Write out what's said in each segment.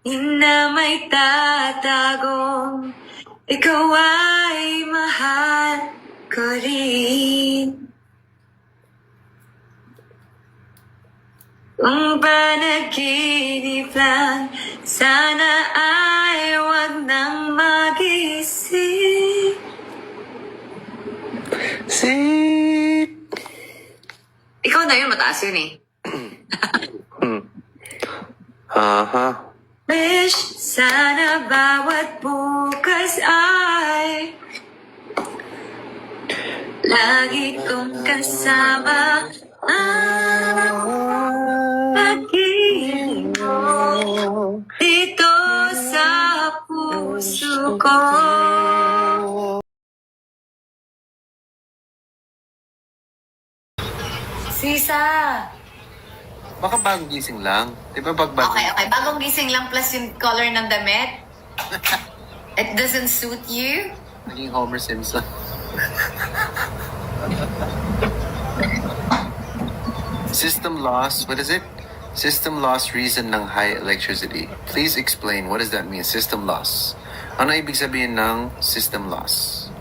Di na may tatagong ikaw ay mahal ko rin. Kung panaginip lang, sana ay wag nang magising. Ikaw na yun, mataas yun eh. Wish sana bawat bukas ay lagi kong kasama ang pag-ibig mo dito sa puso ko. Sisa! Baka bagong gising lang. Di ba pag Okay. Bagong gising lang plus yung color ng damit. It doesn't suit you? Naging Homer Simpson. System loss, what is it? System loss reason ng high electricity. Please explain, what does that mean? System loss. Ano ibig sabihin ng system loss?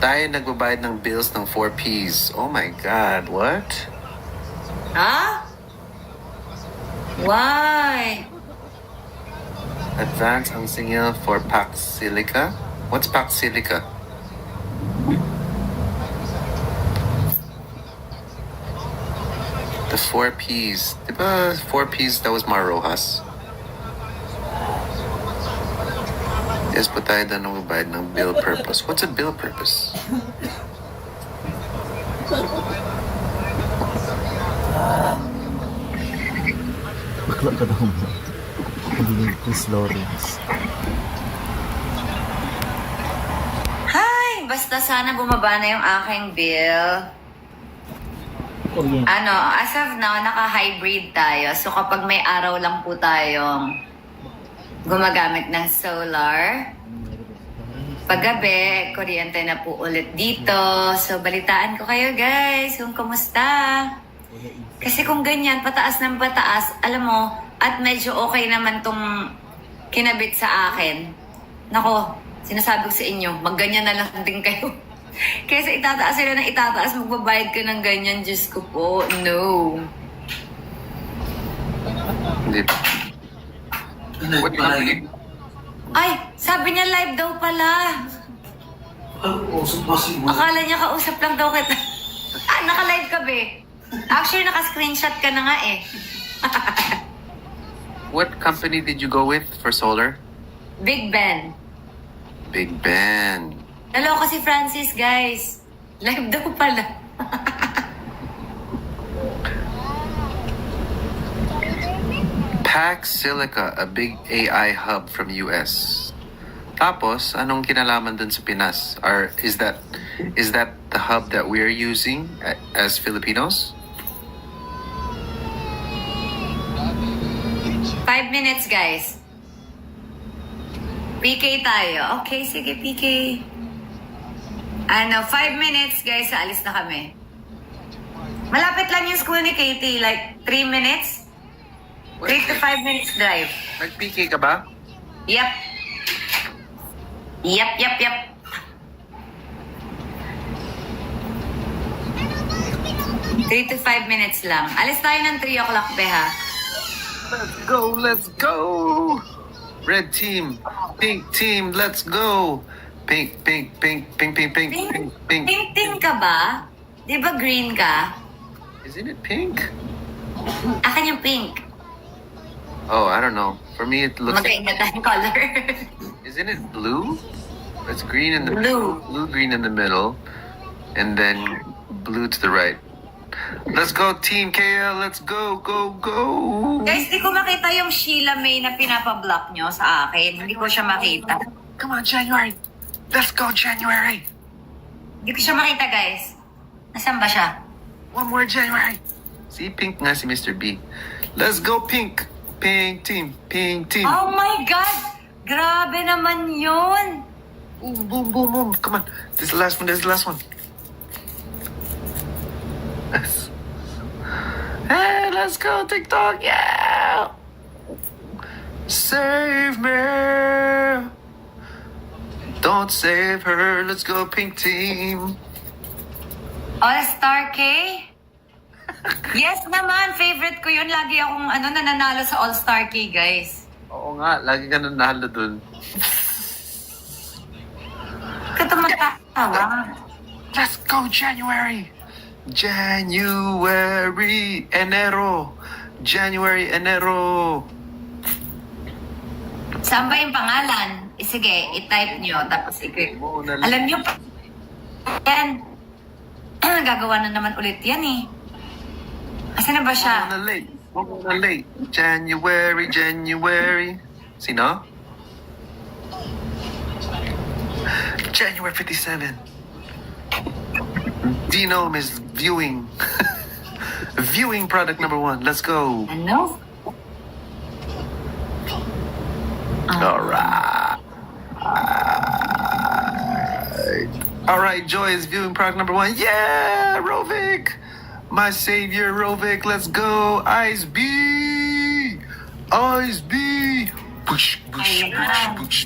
Tayo nagbabayad ng bills ng 4 Ps. Oh my God, what? Huh? Why? Advance ang signal for Pax Silica? What's Pax Silica? The 4 Ps. Diba 4 Ps, that was Mar Rojas. Yes, but tayo na nagbabayad ng bill purpose. What's a bill purpose? Bakla ka daw mo. Hindi Chris Lawrence. Hi! Basta sana bumaba na yung aking bill. Kuryente. As of now, naka-hybrid tayo. So kapag may araw lang po tayong gumagamit ng solar, paggabi, kuryente na po ulit dito. So balitaan ko kayo guys kung kumusta. Kasi kung ganyan, pataas ng pataas, alam mo, at medyo okay naman tong kinabit sa akin. Nako, sinasabi ko sa inyo, magganyan na lang din kayo. Kaysa itataas sila ng itataas, magbabayad ka ng ganyan, Diyos ko po. No. Hindi. What company? Ay, sabi niya live daw pala. Akala niya kausap lang daw kita. Naka-live ka, be. Actually, naka-screenshot ka na nga eh. What company did you go with for solar? Big Ben. Big Ben. Naloko si Francis, guys. Live daw pala. Pax Silica, a big AI hub from US. Tapos, anong kinalaman dun sa Pinas? Is that the hub that we're using as Filipinos? 5 minutes, guys. PK tayo. Okay, sige, PK. 5 minutes, guys. Alis na kami. Malapit lang yung school ni Katie. Like, 3 minutes? 3 to 5 minutes drive. Nag-PK ka ba? Yep. Yep. 3 to 5 minutes lang. Alis tayo ng 3 o'clock, Beha. Let's go! Red team, pink team, let's go! Pink. Pink team ka ba? Di ba green ka? Isn't it pink? Akin yung pink. Oh, I don't know. For me, it looks. Magkaiba tayong color. Isn't it blue? It's green in the Blue. green in the middle, and then blue to the right. Let's go, Team KL. Let's go. Guys, di ko makita yung Sheila May na pinapablock nyo sa akin. Hindi ko siya makita. Come on, January. Let's go, January. Hindi ko siya makita, guys. Nasaan ba siya? One more, January. See, pink nga si Mr. B. Let's go, pink. Pink team. Oh my God! Grabe naman yun! Boom. Come on. This is the last one. Hey, let's go, TikTok. Yeah. Save me. Don't save her. Let's go, pink team. All-Star K? Yes naman, favorite ko yun. Lagi akong nananalo sa All-Star K, guys. Oo nga, lagi ka nanalo dun. Katumatawa. Let's go, January. January, Enero. January, Enero. Saan ba yung pangalan? Sige, i-type nyo, tapos i-click. Alam nyo, yan. Gagawa na naman ulit yan eh. Asan na ba siya? Muna late. January, January. Sino? January 57. Dino is viewing. Viewing product number 1. Let's go. Ano? Alright. Alright, Joy is viewing product number 1. Yeah, Rovik. My savior, Rovik. Let's go. Ice B. Ice B. Push, push, push, push.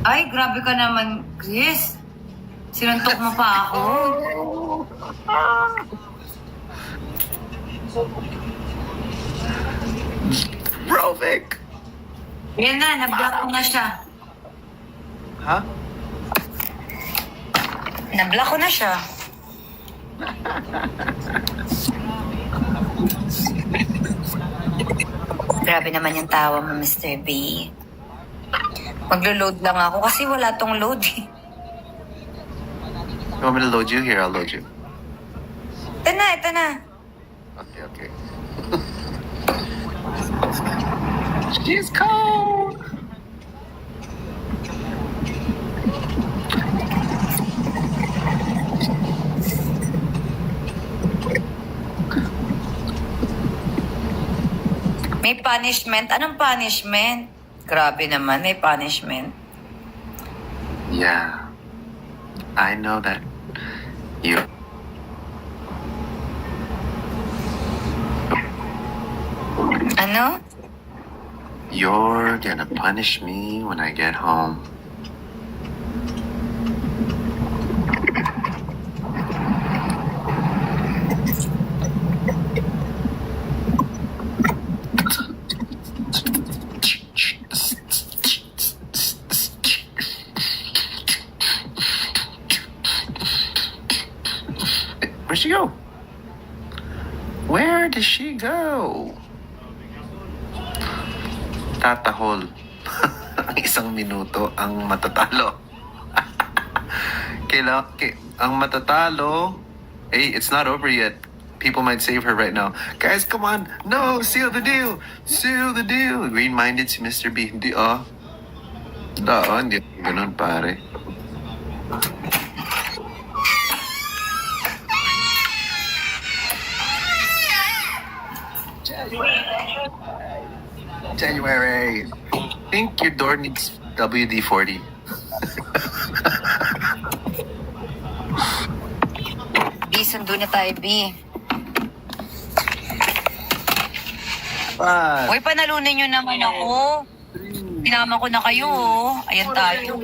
Ay, grabe ka naman, Chris. Sinuntok mo pa ako. Rovik. Yan na, nablock ko na siya. Ha? Nablock ko na siya. Grabe naman yung tawa mo, Mr. B. Maglo-load lang ako kasi wala tong load eh. You want me to load you? Here, I'll load you. Ito na, ito na. Okay, okay. She's cold. May punishment? Anong punishment? Grabe naman, may punishment. Yeah. I know that. You. Ano? You're gonna punish me when I get home. Where'd she go? Where did she go? Tatahol. Isang minuto ang matatalo. Ang matatalo, hey, it's not over yet. People might save her right now. Guys, come on. No, seal the deal. Seal the deal. Green-minded si Mr. B. Hindi, hindi ganun, pare. January. I think your door needs WD-40. B, sundo na tayo, B. Five, Uy, panalunin nyo naman ako. Pinama ko na kayo, oh. Ayan tayo.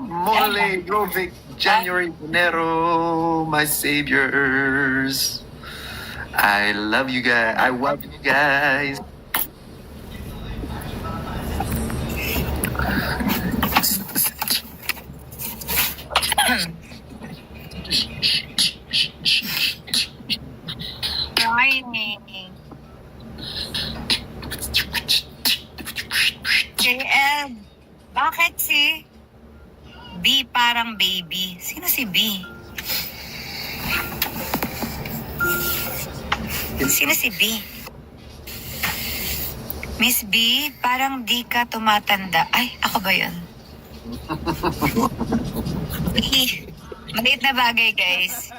Mole, Rovik, January, Enero, my saviors. I love you guys. I love you guys. JL, bakit si B parang baby? Sino si B? Sino si B? Miss B, parang di ka tumatanda. Ay, ako ba yun? Maliit na bagay, guys.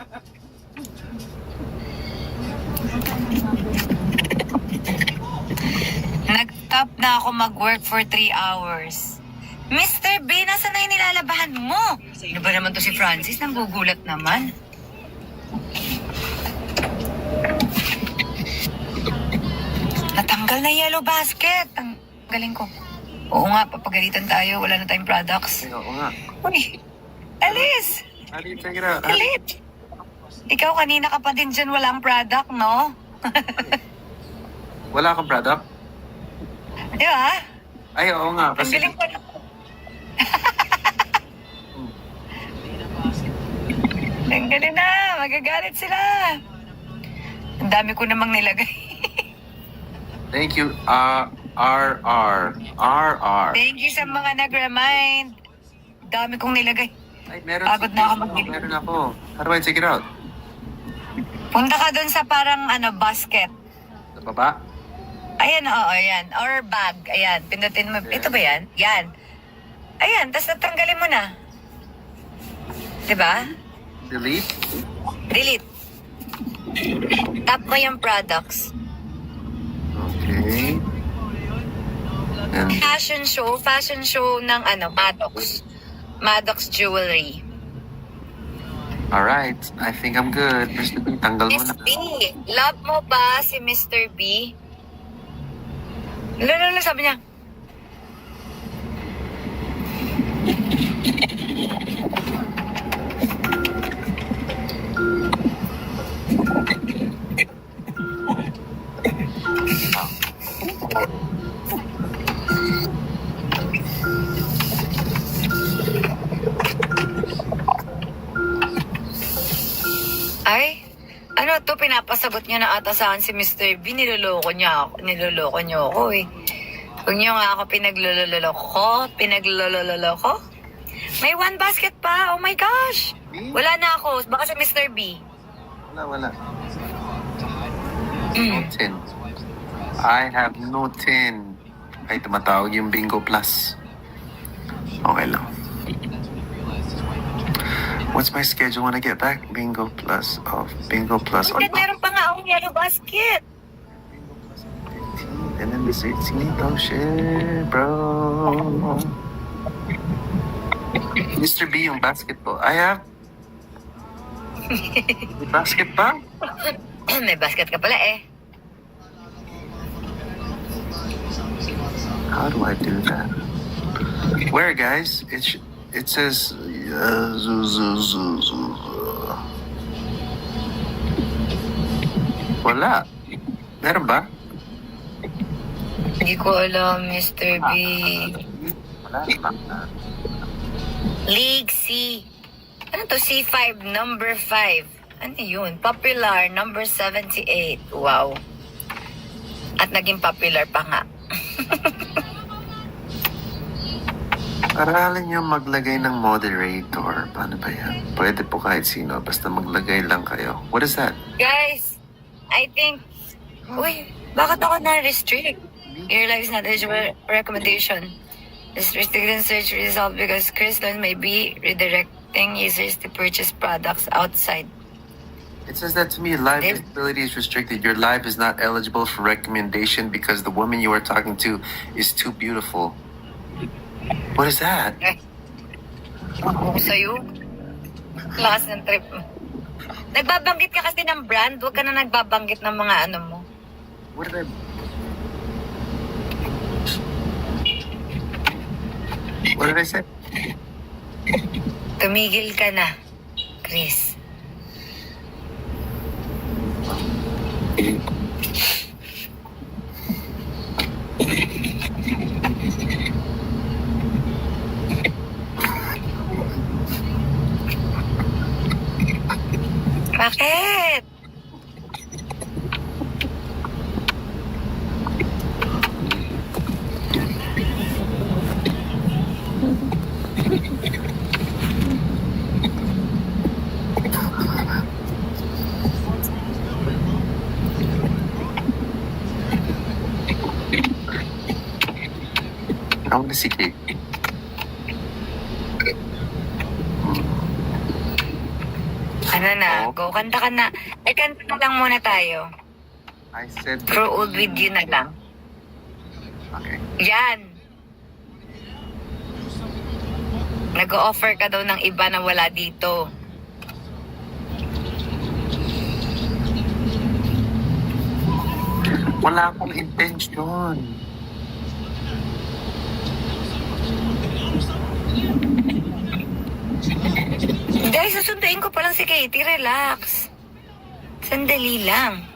Nag-top na ako mag-work for 3 hours. Mr. B, nasa na yung nilalabahan mo? Ano ba naman to si Francis? Nanggugulat naman. Tanggal na yellow basket. Ang galing ko. Oo nga, papagalitan tayo. Wala na tayong products. Ay, oo nga. Uy, Alice! How do you check it out? Galit! Ikaw kanina ka pa din dyan walang product, no? Wala kang product? Di ba? Ay, oo nga. Ang Kasi, galing ko na. Ang galing na. Magagalit sila. Ang dami ko namang nilagay. thank you, RR. Thank you sa mga nag-remind. Dami kong nilagay. Ay, meron. Pagod na ako mag- Meron ako. How do I check it out? Punta ka dun sa parang basket. Sa baba? Ayan, oo, ayan. Or bag. Ayan, pindutin mo. Ito ba yan? Yan. Ayan, tapos natanggalin mo na. Diba? Delete? Delete. Tap mo yung products. Okay. And Fashion show ng Maddox. Maddox Jewelry. alright, I think I'm good. Mr. B, tanggal mo Miss na. B, love mo ba si Mr. B? Lalo, sabi niya. Ay, ano to, pinapasagot niyo na ata sa akin si Mr. B. Niloloko niyo ako eh. Huwag niyo nga ako pinaglololoko. May one basket pa, oh my gosh. Wala na ako, baka si Mr. B. Wala. No tin. I have no tin. Ay, tumatawag yung Bingo Plus. Okay lang. What's my schedule when I get back? Bingo Plus off. Bingo Plus on. Bakit meron pa nga akong yellow basket? And then the 16th. Oh shit, bro. Mr. B, yung basketball. I have. May basket pa? May basket ka pala eh. How do I do that? Where, guys? It says. Wala. Meron ba? Hindi ko alam, Mr. B. Wala. League C. Ano to? C5, number 5. Ano yun? Popular, number 78. Wow. At naging popular pa nga. Aralin niyo maglagay ng moderator. Paano ba yan? Pwede po kahit sino. Basta maglagay lang kayo. What is that? Guys, I think... Uy, bakit ako na-restrict? Your life is not eligible for recommendation. Restricted search result because Crystal may be redirecting users to purchase products outside. It says that to me, live Dave? visibility is restricted. Your live is not eligible for recommendation because the woman you are talking to is too beautiful. What is that? Ako sa'yo. Class ng trip mo. Nagbabanggit ka kasi ng brand, huwag ka na nagbabanggit ng mga ano mo. What did I... What did I say? Tumigil ka na, Chris. Bakit? I want to see cake. Ano na, go, kanta ka na. Ay, kanta na lang muna tayo. I said that... Grow old with you na lang. Okay. Yan. Nag-o-offer ka daw ng iba na wala dito. Wala akong intention. Hindi, susunduin ko pa lang si Katie. Relax. Sandali lang.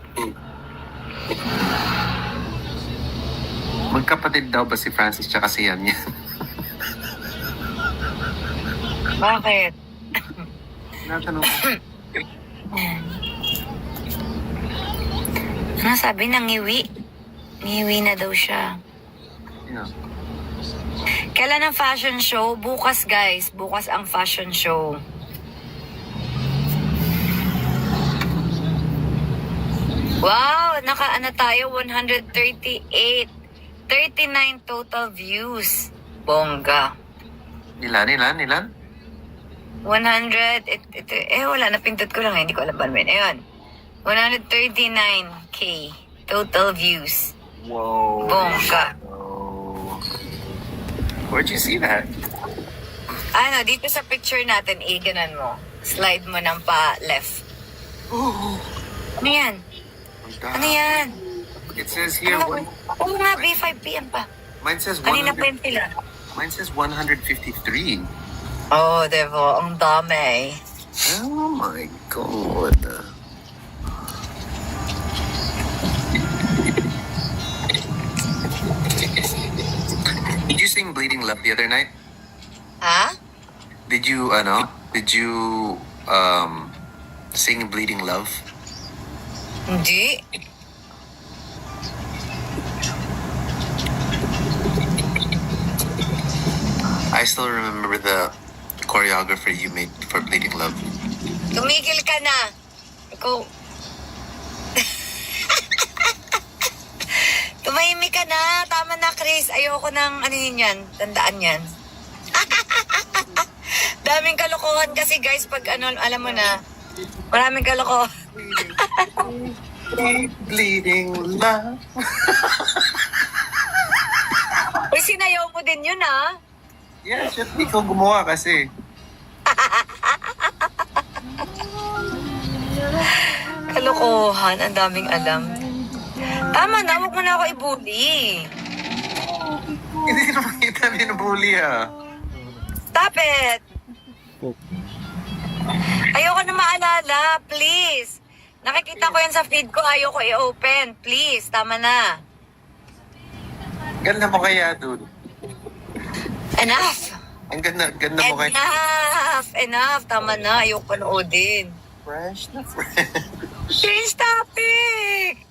Magkapatid daw ba si Francis tsaka si Yan yan? Bakit? Tinatanong ko. Ano sabi? Nangiwi. Ngiwi na daw siya. Yeah. Kailan ang fashion show? Bukas, guys. Bukas ang fashion show. Wow! Naka-ano tayo? 138. 39 total views. Bongga. Ilan? 100. Wala. Napindot ko lang. Hindi ko alam ba naman. Ayun. 139k total views. Whoa. Bongga. Oh. Where'd you see that? Ano, dito sa picture natin, ganan mo. Slide mo ng pa-left. Oh. Ano yan? Ano yan? It says here, Ano? Oo nga, B5PM pa. mine says Kanina pa 100, yun sila. mine says 153. Oh, Devo, ang dami. Oh my God. Did you sing Bleeding Love the other night? Ha? Did you sing Bleeding Love? Hindi. I still remember the choreographer you made for Bleeding Love. Tumigil ka na. Ikaw. Tumahimik ka na. Tama na, Chris. Ayoko nang ano yun yan. Tandaan yan. Daming kalokohan kasi, guys, pag ano, alam mo na. Maraming kalokohan. Bleeding Love. Uy, sinayaw mo din yun, ha? Yeah, shit, ikaw gumawa kasi. Kalokohan. Ang daming alam. Tama na. Huwag mo na ako ibuli. Hindi ko makita binubuli ah. Stop it! Ayoko na maalala. Please. Nakikita ko yan sa feed ko. Ayoko i-open. Please. Tama na. Ganda mo kaya, dude. Enough! Ang ganda mo kaya. Enough! Enough! Tama na. Ayoko panoodin. Fresh na fresh. Change topic!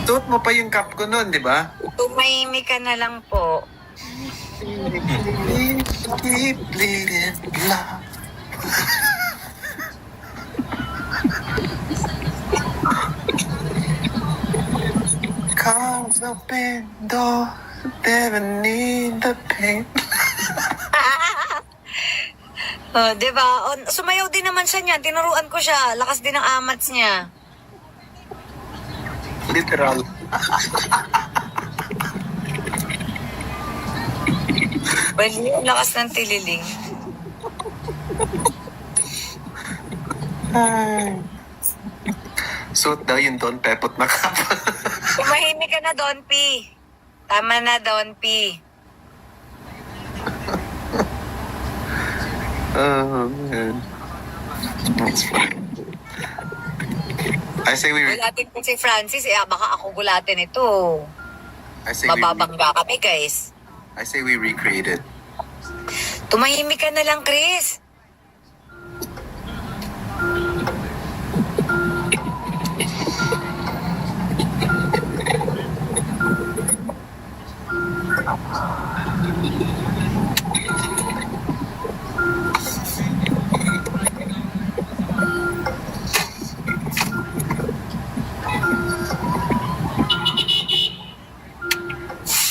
Suot mo pa yung cap ko noon, di ba? Tumahimik ka na lang po. Keep bleeding love. Comes up in door, never need the pain. Oh, diba? Sumayaw din naman siya niyan. Tinuruan ko siya. Lakas din ang amats niya. Literal. Bali, lakas ng tililing. Ay. Suot daw yung Don Pepot na cap. Tumahimik ka na, Don P. Tama na, Don P. Oh, man. That's funny. I say we Gulatin ko si Francis. Baka ako gulatin ito. I say Mababangga kami, guys. I say we recreate it. Tumahimik ka na lang, Chris.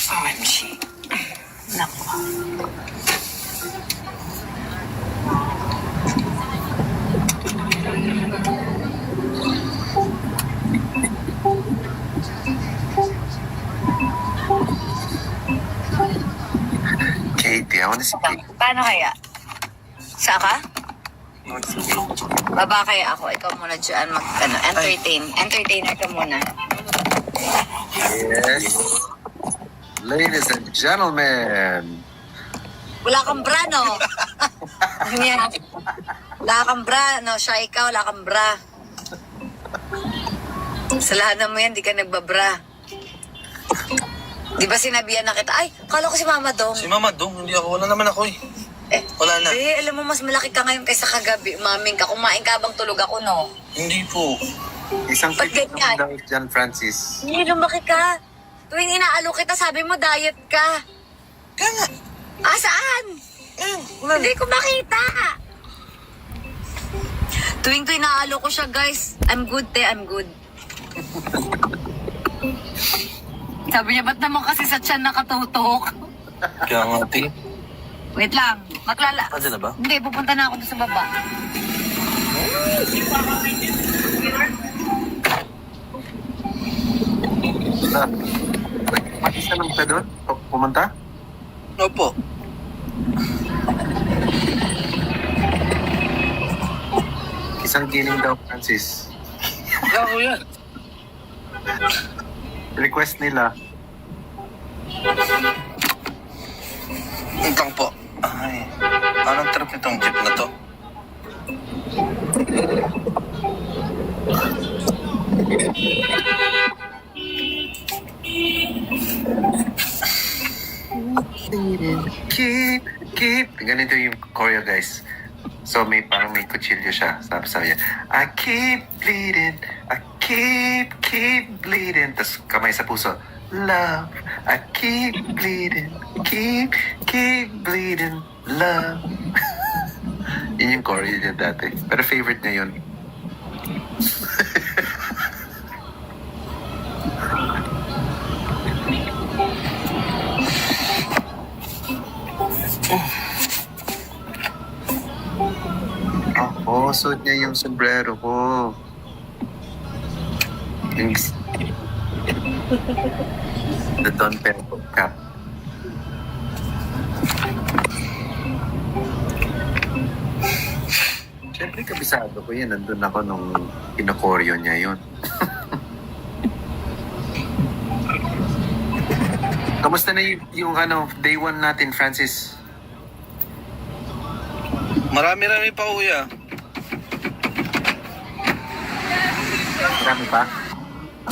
OMG. Naku. Katie, I want to see Katie. Paano kaya? Saka? I want to see Katie. Baba kaya ako. Ikaw muna dyan entertain. Entertainer ka muna. Yes. Ladies and gentlemen. Wala kang bra, no? Ganyan. Wala kang bra, no? Siya ikaw, wala kang bra. Sa lahat mo yan, di ka nagbabra. Di ba sinabihan na kita, ay, kala ko si Mama Dong. Si Mama Dong, hindi ako. Wala naman ako eh. Wala na. Alam mo, mas malaki ka ngayon kaysa kagabi. Maming ka, kumain ka bang tulog ako, no? Hindi po. Isang Ba't fit ganyan? naman daw dyan, Francis. Hindi, lumaki ka. Tuwing inaalo kita, sabi mo, diet ka. Kaya nga. Saan? Hindi ko makita. Tuwing inaalo ko siya, guys. I'm good, te. I'm good. Sabi niya, ba't naman kasi sa tiyan nakatutok? Kaya nga, te. Wait lang. Pwede na ba? Hindi, pupunta na ako doon sa baba. Mag-isa lang ka doon? Pumunta? Opo. Isang giling daw, Francis. Kaya ko yan. Request nila. Utang po. Ay. Anong trip itong jeep na to? Keep. Ganito yung choreo, guys. So, parang may kutsilyo siya. Sabi niya, I keep bleeding, I keep bleeding. Tapos kamay sa puso, love, I keep bleeding, keep bleeding, love. Yun yung choreo niya dati. Pero favorite niya yun. Ako, suot niya yung sombrero ko. Yung... The Don Pedro cap. Siyempre, kabisado ko yan. Nandun ako nung pinakoryo niya yun. Kamusta na yung day one natin, Francis? Marami-rami pa, kuya. Marami pa?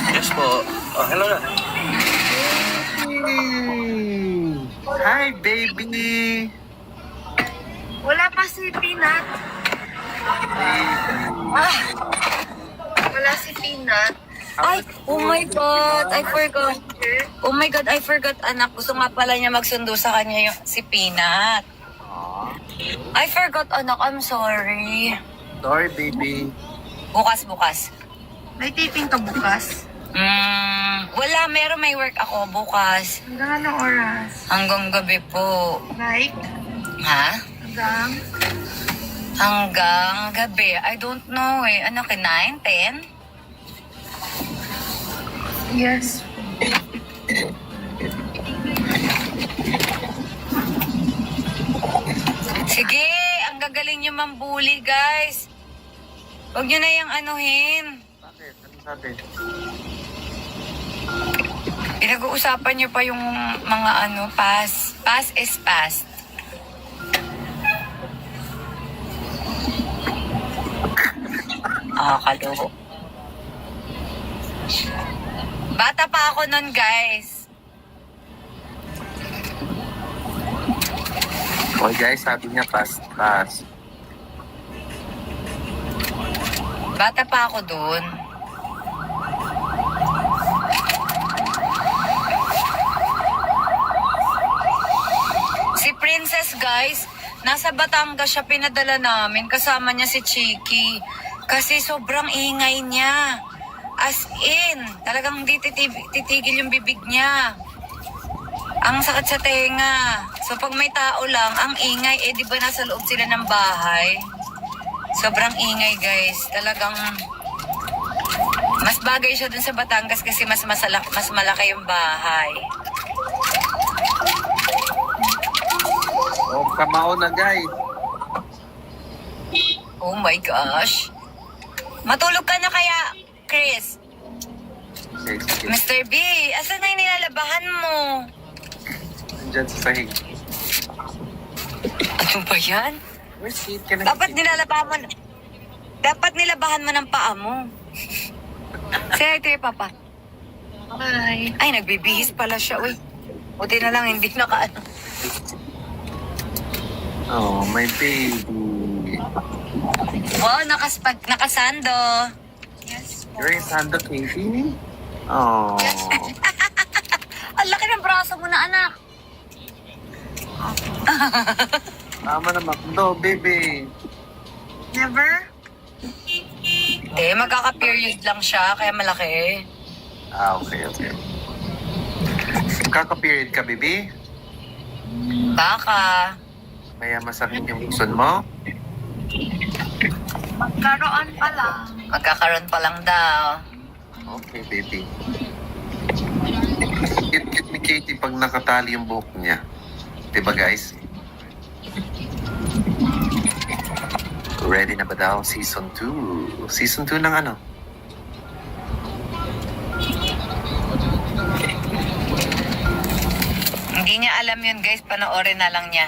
Yes po. Hello na. Hi, baby! Wala pa si Peanut. Wala si Peanut. Ay, oh my God, I forgot. Oh my God, I forgot, anak. Gusto nga pala niya magsundo sa kanya si Peanut. I forgot, anak. I'm sorry. Sorry, baby. Bukas. May taping ka bukas? Wala, may work ako bukas. Hanggang anong oras? Hanggang gabi po. Like? Ha? Hanggang? Hanggang gabi. I don't know eh. Ano, 9, 10? Yes. Sige, ang gagaling nyo mambuli, guys. Huwag nyo na yung anuhin. Bakit? Anong sabi? Pinag-uusapan nyo pa yung mga past. Past is past. Kaloko. Bata pa ako nun, guys. Okay, guys, sabi niya pass. Bata pa ako dun. Si Princess, guys, nasa Batangas siya pinadala namin. Kasama niya si Chiki. Kasi sobrang ingay niya. As in, talagang hindi titigil yung bibig niya. Ang sakit sa tenga. So pag may tao lang, ang ingay, di ba nasa loob sila ng bahay? Sobrang ingay, guys. Talagang mas bagay siya dun sa Batangas kasi mas malaki yung bahay. Oh, kamao na, guys. Oh my gosh. Matulog ka na kaya, Chris? Okay, sige. Mr. B, asan na yung nilalabahan mo? Diyan sa sahig. Ano ba yan? Where's seat ka na? Dapat nilabahan mo ng paa mo. Say hi to your papa. Bye. Ay, nagbibihis pala siya, uy. Buti na lang, hindi nakaano. Oh, my baby. Wow, nakasando. Yes po. You're in Sando, Katie? Oh. Ang laki ng braso mo na, anak. Tama naman. No, baby. Never? Magkaka-period lang siya, kaya malaki. Ah, okay. Kaka-period ka, baby? Baka. Kaya masakit yung ikson mo? Magkaroon pa lang. Magkakaroon pa lang daw. Okay, baby. Cute ni Katie pag nakatali yung buhok niya. Diba, guys? Ready na ba daw? Season 2. Season 2 ng ano? Hindi niya alam yun, guys. Panoorin na lang niya.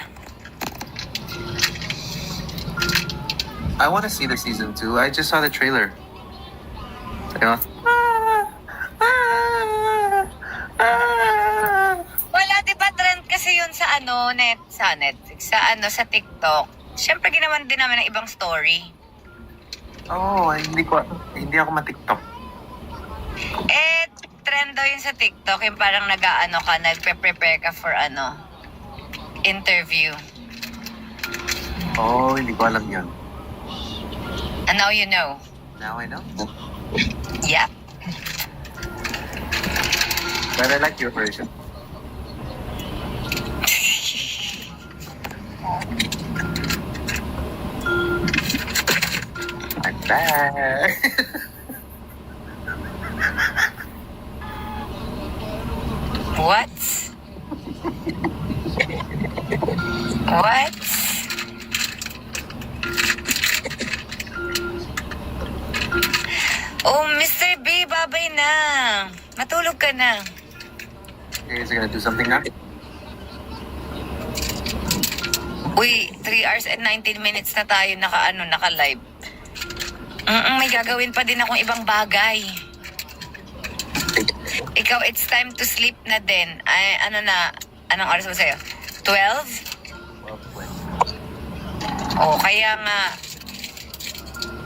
I want to see the season 2. I just saw the trailer. Diba? Wala, di ba trend kasi yun sa Netflix, sa TikTok. Siyempre, ginawan din namin ng ibang story. Oh, hindi ako ma-TikTok. Trend daw yun sa TikTok, yung parang nagpe-prepare ka for interview. Oh, hindi ko alam yun. And now you know. Now I know. Yeah. But I like your version. I'm back. What? What? Oh, Mr. B, babay na. Matulog ka na. Okay, is he gonna do something now? Uy, 3 hours and 19 minutes na tayo naka-live. May gagawin pa din akong ibang bagay. Ikaw, it's time to sleep na din. Ay, anong oras ba sa'yo? 12? Oh, kaya nga,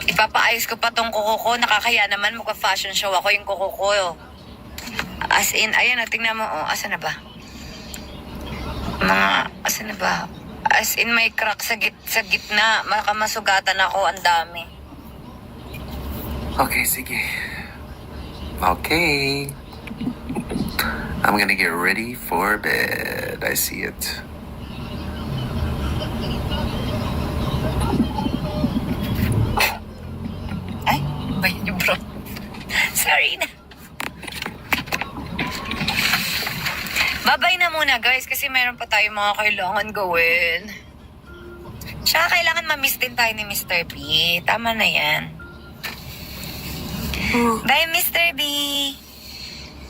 ipapaayos ko pa tong kuko ko. Nakakaya naman, magpa-fashion show ako yung kuko ko. As in, ayan, tingnan mo, asa na ba? Asa na ba? As in, may crack sa gitna. Makamasugatan ako, ang dami. Okay, sige. Okay. I'm gonna get ready for bed. I see it. Ay, ba yun yung bro? Sorry na. Babay na muna, guys, kasi meron pa tayo mga kailangan gawin. Tsaka kailangan ma-miss din tayo ni Mr. B. Tama na yan. Bye, Mr. B.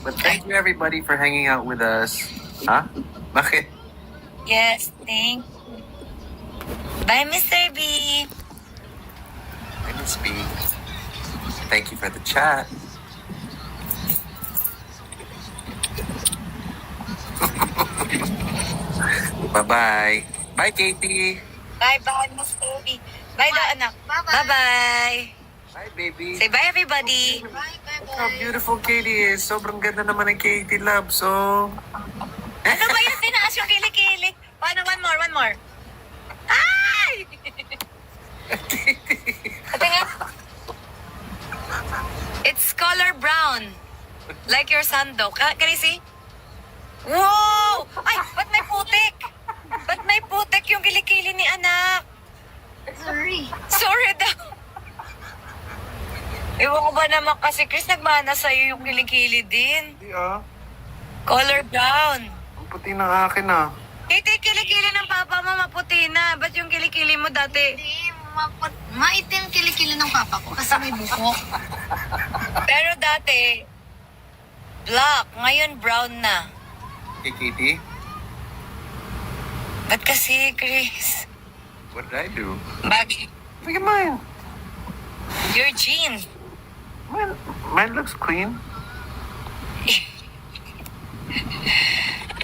But thank you everybody for hanging out with us. Huh? Bakit? Yes, thank you. Bye, Mr. B. I miss me. Thank you for the chat. Bye-bye. Bye, Katie. Bye-bye, Mr. B. Bye, anak. Bye-bye. Bye-bye. Bye, baby. Say bye, everybody. Bye, bye, Look how bye. beautiful Katie is. Sobrang ganda naman ng Katie Love. So, Ano ba yung tinaas yung kilikili? Paano? One more. Ay! Ate nga. It's color brown. Like your sando. Can you see? Wow! Ay, ba't may putik? Ba't may putik yung kilikili ni anak? Sorry. Sorry daw. Ewan ko ba naman kasi, Chris, nagmana sa'yo yung kilikili din. hindi ah. Color brown. Ang puti ng akin ah. Ito yung kilikili ng papa mo, maputi na. Ba't yung kilikili mo dati? Hindi, Maitim kilikili ng papa ko kasi may buhok. Pero dati, black. Ngayon, brown na. Hey, Katie, Ba't kasi, Chris? what did I do? Bakit? Look at mine. Your jeans. Mine looks clean.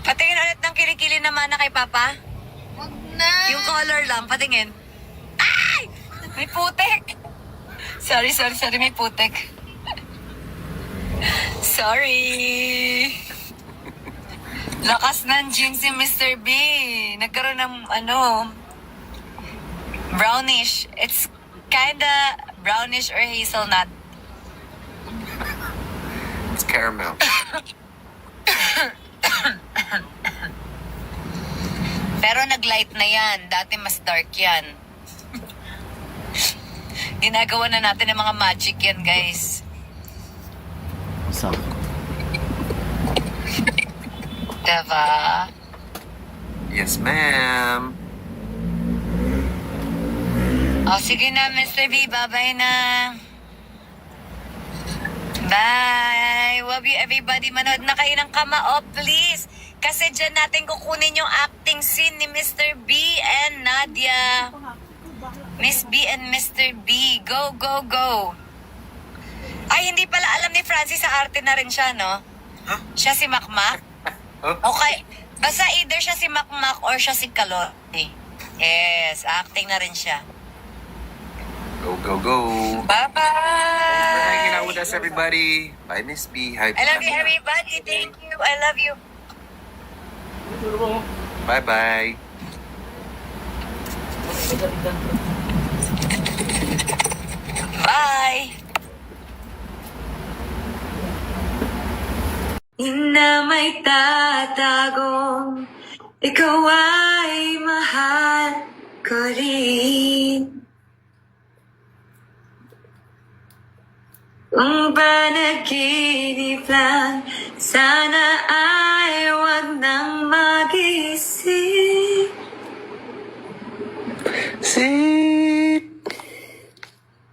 Patingin ulit ng kilikili naman na kay Papa. Huwag na. Yung color lang, patingin. Ay! May putek! Sorry, may putek. Sorry! Lakas ng jeans si Mr. B. Nagkaroon ng, brownish. It's kinda brownish or hazelnut. It's caramel. Pero nag-light na yan. Dati mas dark yan. Ginagawa na natin ng mga magic yan, guys. Sa Diba? Yes, ma'am. O, sige na, Mr. B. Bye-bye na. Bye! Love you, everybody. Manood na kayo ng Kamao, please. Kasi dyan natin kukunin yung acting scene ni Mr. B and Nadia. Miss B and Mr. B. Go, go, go. Ay, hindi pala alam ni Francis sa arte na rin siya, no? Huh? Siya si Makmak? Huh? Okay. Basta either siya si Makmak or siya si Kalote. Yes, acting na rin siya. Go, go, go. Bye-bye! For hanging out with us, everybody. Bye, Miss B. Hi, I love you, everybody. Thank you. I love you. Bye-bye. Bye! Na may tatagong ikaw ay mahal ko rin. Kung panaginip lang, sana ay wag nang mag-isip.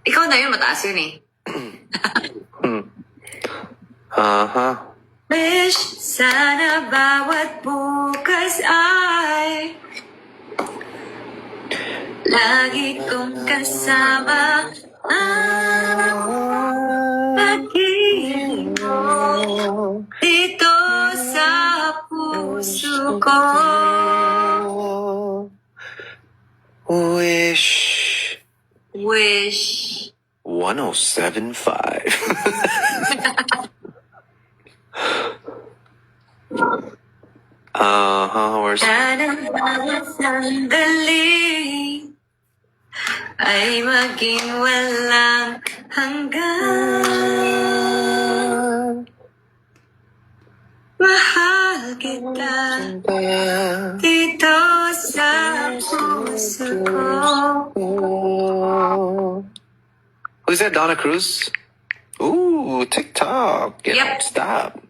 Ikaw na yun, mataas yun eh. Wish sana bawat bukas ay lagi kong kasama ang pag-ibig mo dito sa puso ko. Wish Wish. 1075. Where's Sana bawat sandali ay maging walang hanggan. Mahal kita dito sa puso ko. Who's that, Donna Cruz? Ooh, TikTok. Yep. Stop.